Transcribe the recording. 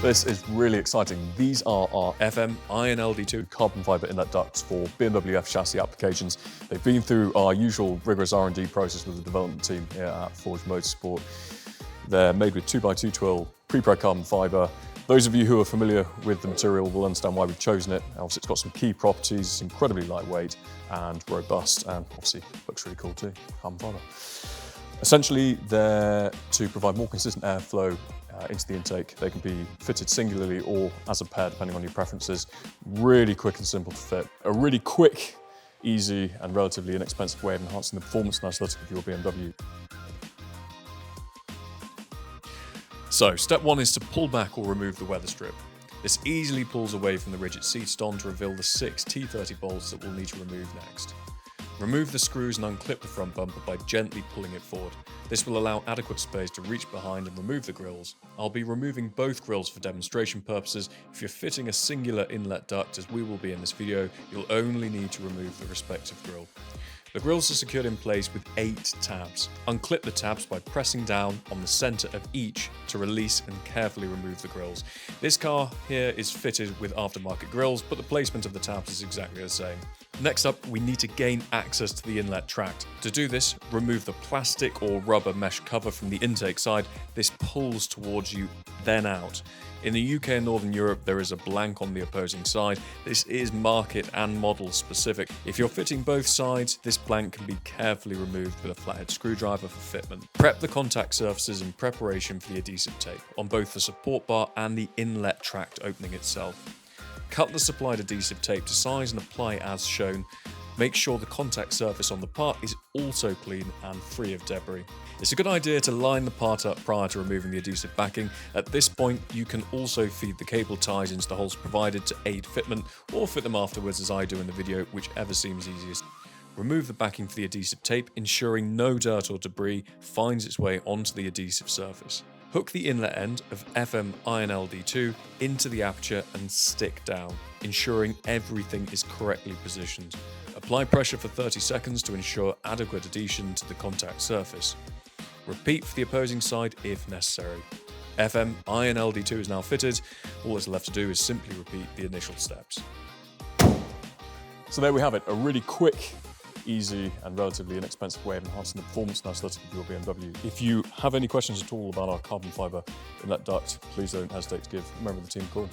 This is really exciting. These are our FMINLD2 carbon fibre inlet ducts for BMW F Chassis applications. They've been through our usual rigorous R&D process with the development team here at Forge Motorsport. They're made with 2x2 twill pre-preg carbon fibre. Those of you who are familiar with the material will understand why we've chosen it. Obviously, it's got some key properties. It's incredibly lightweight and robust, and obviously looks really cool too, carbon fibre. Essentially, they're to provide more consistent airflow into the intake. They can be fitted singularly or as a pair, depending on your preferences. Really quick and simple to fit. A really quick, easy, and relatively inexpensive way of enhancing the performance and aesthetic of your BMW. So, step one is to pull back or remove the weather strip. This easily pulls away from the rigid seat ston to reveal the 6 T30 bolts that we'll need to remove next. Remove the screws and unclip the front bumper by gently pulling it forward. This will allow adequate space to reach behind and remove the grills. I'll be removing both grills for demonstration purposes. If you're fitting a singular inlet duct, as we will be in this video, you'll only need to remove the respective grill. The grills are secured in place with 8 tabs. Unclip the tabs by pressing down on the center of each to release and carefully remove the grills. This car here is fitted with aftermarket grills, but the placement of the tabs is exactly the same. Next up, we need to gain access to the inlet tract. To do this, remove the plastic or rubber mesh cover from the intake side. This pulls towards you, then out. In the UK and Northern Europe, there is a blank on the opposing side. This is market and model specific. If you're fitting both sides, this blank can be carefully removed with a flathead screwdriver for fitment. Prep the contact surfaces in preparation for the adhesive tape on both the support bar and the inlet tract opening itself. Cut the supplied adhesive tape to size and apply as shown. Make sure the contact surface on the part is also clean and free of debris. It's a good idea to line the part up prior to removing the adhesive backing. At this point, you can also feed the cable ties into the holes provided to aid fitment, or fit them afterwards as I do in the video, whichever seems easiest. Remove the backing for the adhesive tape, ensuring no dirt or debris finds its way onto the adhesive surface. Hook the inlet end of FMINLD2 into the aperture and stick down, ensuring everything is correctly positioned. Apply pressure for 30 seconds to ensure adequate adhesion to the contact surface. Repeat for the opposing side if necessary. FMINLD2 is now fitted. All that's left to do is simply repeat the initial steps. So there we have it, a really quick, easy and relatively inexpensive way of enhancing the performance and aesthetic of your BMW. If you have any questions at all about our carbon fibre inlet duct, please don't hesitate to give a member of the team a call.